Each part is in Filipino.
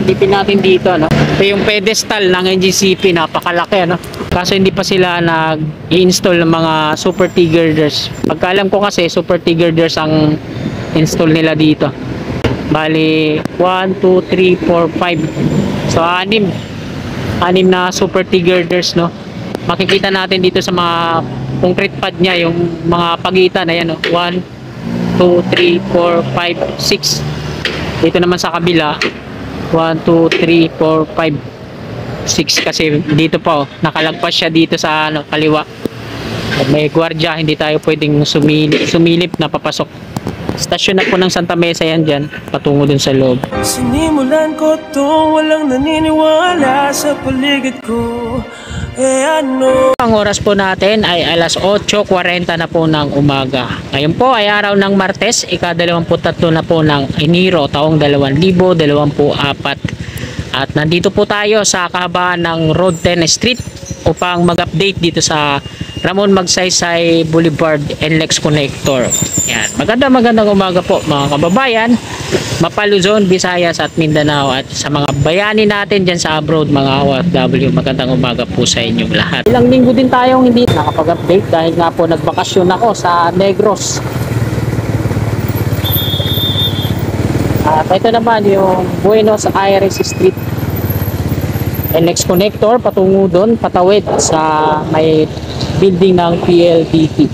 silipin natin dito, no? Ito yung pedestal ng NGCP, napakalaki, no? Kaso hindi pa sila nag-i-install ng mga super T-girders. Pagkaalam ko kasi super T-girders ang install nila dito. Bali 1, 2, 3, 4, 5. So 6 na super T-girders, no? Makikita natin dito sa mga concrete pad niya yung mga pagitan. Ayan, no? 1, 2, 3, 4, 5, 6. Dito naman sa kabila 1, 2, 3, 4, 5, 6 kasi dito pa, oh, nakalagpas siya dito sa kaliwa. May gwardiya, hindi tayo pwedeng sumilip na papasok. Stasyon na po ng Santa Mesa yan dyan, patungo dun sa loob. Sinimulan ko to, walang naniniwala sa paligid ko. Ano? Ang oras po natin ay alas 8:40 na po ng umaga. Ngayon po ay araw ng Martes, ika-23 na po ng Enero, taong 2024. At nandito po tayo sa kahabaan ng Road 10 Street upang mag-update dito sa Ramon Magsaysay Boulevard NLEX Connector. Yan. Magandang umaga po mga kababayan, Mapa Luzon, Visayas at Mindanao, at sa mga bayani natin dyan sa abroad, mga OFW, magandang umaga po sa inyong lahat. Ilang linggo din tayong hindi nakapag-update dahil nga po nagbakasyon ako sa Negros. At ito naman yung Buenos Aires Street NLEX Connector, patungo doon, patawid sa may building ng PLDT.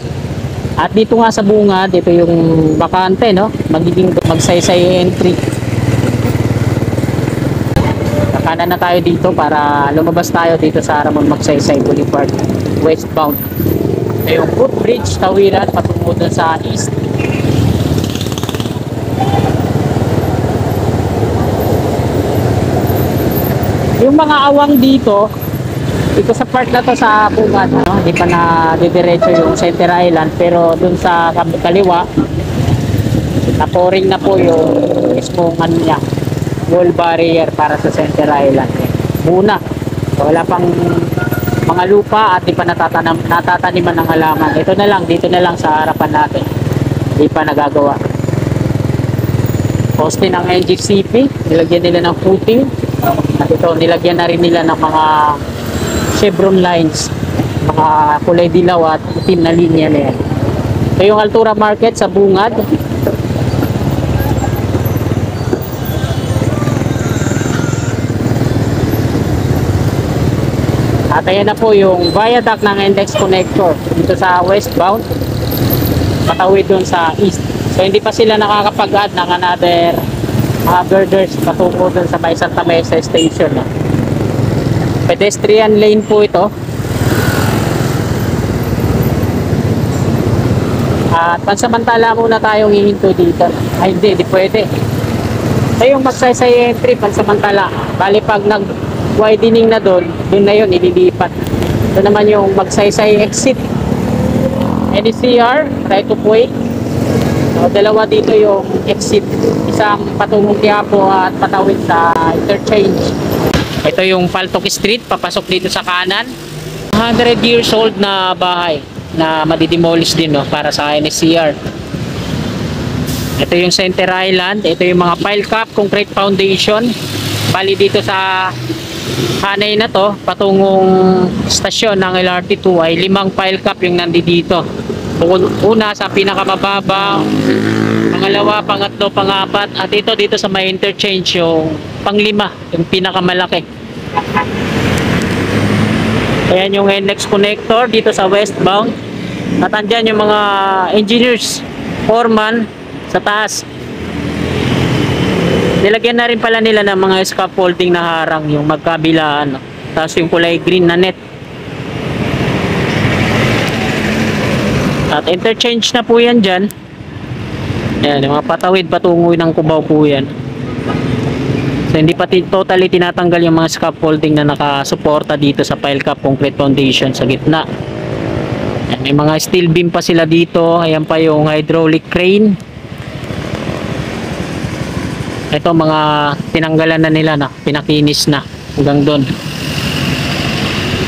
At dito nga sa bungad, ito yung bakante, no? Magiging Magsaysay entry. Nakanan na tayo dito para lumabas tayo dito sa Ramon Magsaysay Boulevard westbound. Ito yung footbridge, tawiran, patungo doon sa east. Yung mga awang dito sa part na to sa bungad, no? Hindi pa na didiretso yung Center Island, pero dun sa kaliwa naporing na po yung mismong niya, wall barrier para sa Center Island. Muna, wala pang mga lupa at di pa natataniman ng halaman. Ito na lang, dito na lang sa harapan natin, di pa nagagawa. Poste ng NGCP, nilagyan nila ng footing, at ito nilagyan na rin nila ng mga chevron lines, mga kulay dilaw at itim na linya na yan. Ito yung Altura Market sa bungad. At ayan na po yung viaduct ng NLEX Connector dito sa westbound, patawid dun sa east. So hindi pa sila nakakapag-add ng another girders patungo dun sa may Santa Mesa Station, no? Pedestrian lane po ito. At pansamantala muna tayong hihinto dito. Ay hindi pwede. So yung Magsaysay entry pansamantala. Bali pag nag-widening na doon na yun ililipat. Ito naman yung Magsaysay exit. NCR, right of way. So dalawa dito yung exit. Isang patungong Quiapo at patawid sa interchange. Ito yung Paltok Street, papasok dito sa kanan. 100 years old na bahay na madidemolish din, no, para sa NSCR. Ito yung Center Island, ito yung mga pile cap, concrete foundation. Bali dito sa hanay na to, patungong stasyon ng LRT2 ay 5 pile cap yung nandito. Una sa pinakamababa, pangalawa, pangatlo, pangapat, at ito dito sa may interchange yung panglima, yung pinakamalaki. Ayan yung NLEX Connector dito sa westbound. At andyan yung mga engineers, foreman sa taas. Nilagyan na rin pala nila ng mga scaffolding na harang yung magkabilaan, no? Tapos yung kulay green na net. At interchange na po yan dyan. Ayan, yung mga patawid patungo ng Cubao po yan. So hindi pa totally tinatanggal yung mga scaffolding na nakasuporta dito sa pile cap concrete foundation sa gitna. Ayan, may mga steel beam pa sila dito. Ayan pa yung hydraulic crane. Ito mga tinanggalan na nila, na pinakinis na hanggang doon.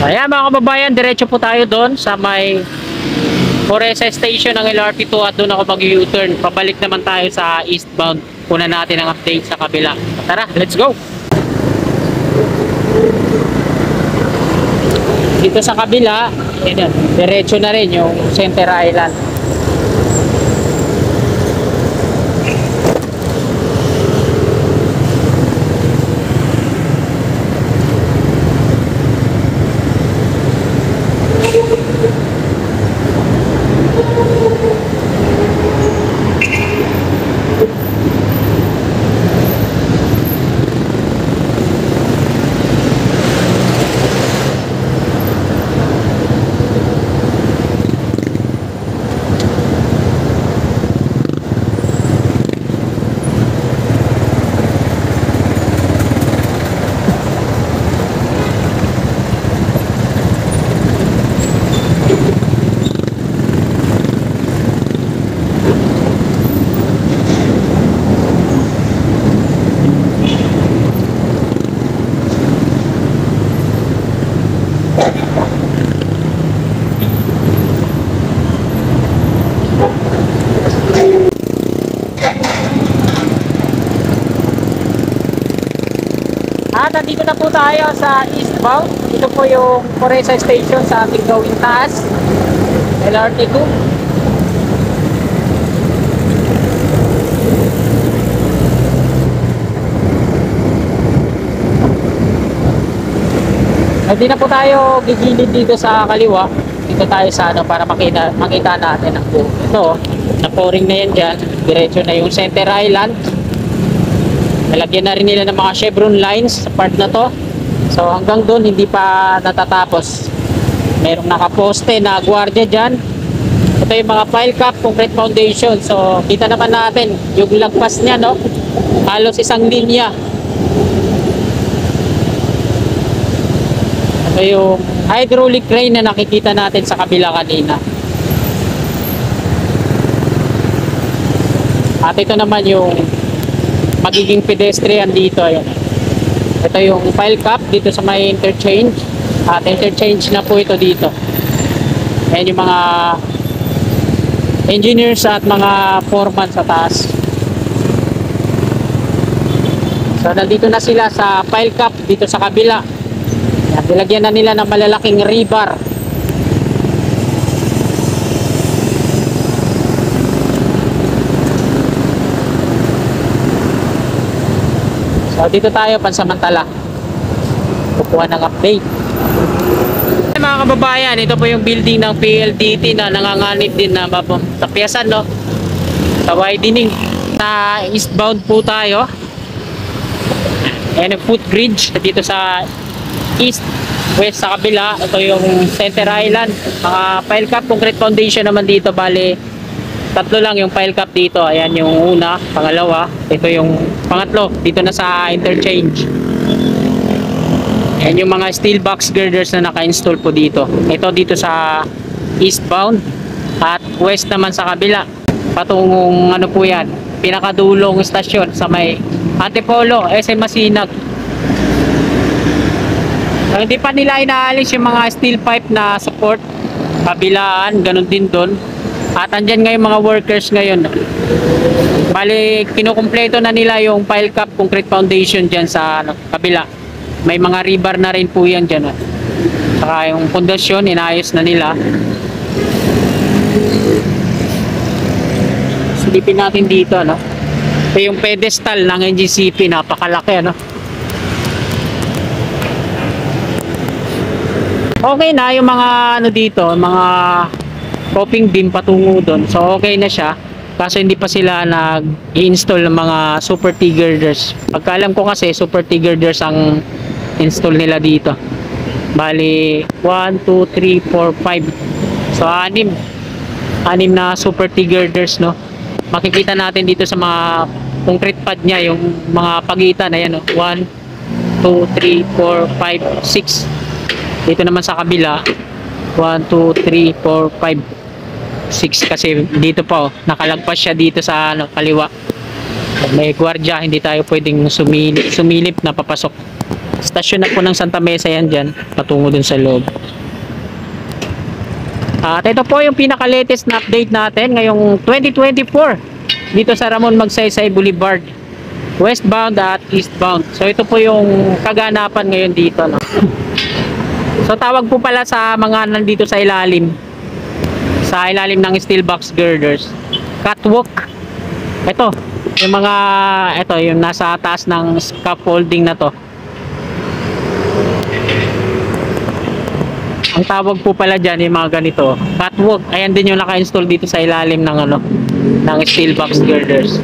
Ayan mga kababayan, diretso po tayo doon sa may Foresa Station ng LRT2 at doon ako mag-U-turn. Pabalik naman tayo sa eastbound. Kuna natin ang update sa kabila. Tara, let's go! Dito sa kabila, yun, diretso na rin yung Center Island. Nandito na po tayo sa eastbound. Ito po yung Coresa Station sa ating gawing taas, LRT2. Hindi na po tayo gigilid dito sa kaliwa. Dito tayo sa ano para makita natin ang buo. Ito, na-pouring na yan dyan. Diretso na yung Center Island. Nalagyan na rin nila ng mga chevron lines sa part na to. So hanggang doon hindi pa natatapos. Merong nakaposte na gwardiya dyan. Ito yung mga pile cap, concrete foundation. So kita naman natin yung lagpas niya, no? Halos isang linya. Ito yung hydraulic crane na nakikita natin sa kabila kanina. At ito naman yung magiging pedestrian dito. Ayan. Ito yung pile cap dito sa may interchange. At interchange na po ito dito. Ayan yung mga engineers at mga foreman sa taas. So nandito na sila sa pile cap dito sa kabila. Ayan, nilagyan na nila ng malalaking rebar. So dito tayo pansamantala. Kukuha ng update. Mga kababayan, ito po yung building ng PLDT na nanganganib din na tapyasan, no? Sa widening. Sa eastbound po tayo. Ayan yung footbridge dito sa east, west sa kabila. Ito yung Center Island. Mga pile cap, concrete foundation naman dito. Bali, tatlo lang yung pile cap dito. Ayan yung una, pangalawa. Ito yung pangatlo. Dito na sa interchange. Ayan yung mga steel box girders na naka-install po dito. Ito dito sa eastbound. At west naman sa kabila. Patungong ano po yan, pinakadulong stasyon sa may Antipolo, SM Masinag. Hindi pa nila inaalis yung mga steel pipe na support. Kabilaan, ganun din doon. At andyan ngayon mga workers ngayon. Bali, kinukumpleto na nila yung pile cap concrete foundation dyan sa kabila. May mga rebar na rin po yan dyan. Saka yung pundasyon, inayos na nila. Silipin natin dito, no? Ito yung pedestal ng NGCP, napakalaki, no? Okay na yung mga ano dito, mga coping beam patungo doon. So okay na siya. Kaso hindi pa sila nag-i-install ng mga super T-girders. Pagkaalam ko kasi super T-girders ang install nila dito. Bali 1, 2, 3, 4, 5. So 6 na super T-girders, no? Makikita natin dito sa mga concrete pad niya yung mga pagitan. Ayan, no? 1, 2, 3, 4, 5, 6. Dito naman sa kabila 1, 2, 3, 4, 5, 6 kasi dito pa, oh, nakalagpas siya dito sa ano, kaliwa. May gwardiya, hindi tayo pwedeng sumilip na papasok. Stasyon na po ng Santa Mesa yan dyan, patungo dun sa loob. At ito po yung pinaka-latest na update natin ngayong 2024 dito sa Ramon Magsaysay Boulevard. westbound at eastbound. So ito po yung kaganapan ngayon dito, no. So tawag po pala sa mga nandito sa ilalim ng steel box girders, catwalk. Ito, yung nasa taas ng scaffolding na to. Ang tawag po pala dyan yung mga ganito, catwalk. Ayan din yung naka-install dito sa ilalim ng steel box girders.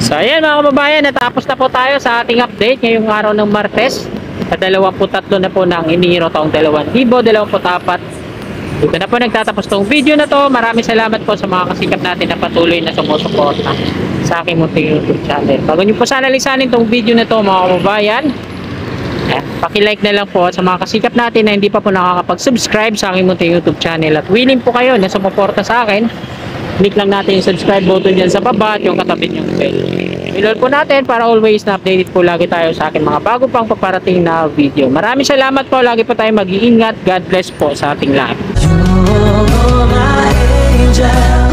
So ayan mga kababayan, natapos na po tayo sa ating update ngayong araw ng Martes. Sa 23 na po ng Enero taong 2024. Dito na po nagtatapos tong video na to. Maraming salamat po sa mga kasikap natin na patuloy na sumusuporta sa aking munting YouTube channel. Bago nyo po sana lisanin tong video na to mga kababayan, paki-like na lang po sa mga kasikap natin na hindi pa po nakakapag-subscribe sa aking munting YouTube channel at willing po kayo na sumuporta sa akin. Click lang natin yung subscribe button dyan sa baba at yung katabi niyong bell. I-load po natin para always na updated po lagi tayo sa akin mga bago pang paparating na video. Maraming salamat po. Lagi po tayo mag-iingat. God bless po sa ating lahat. You're my angel.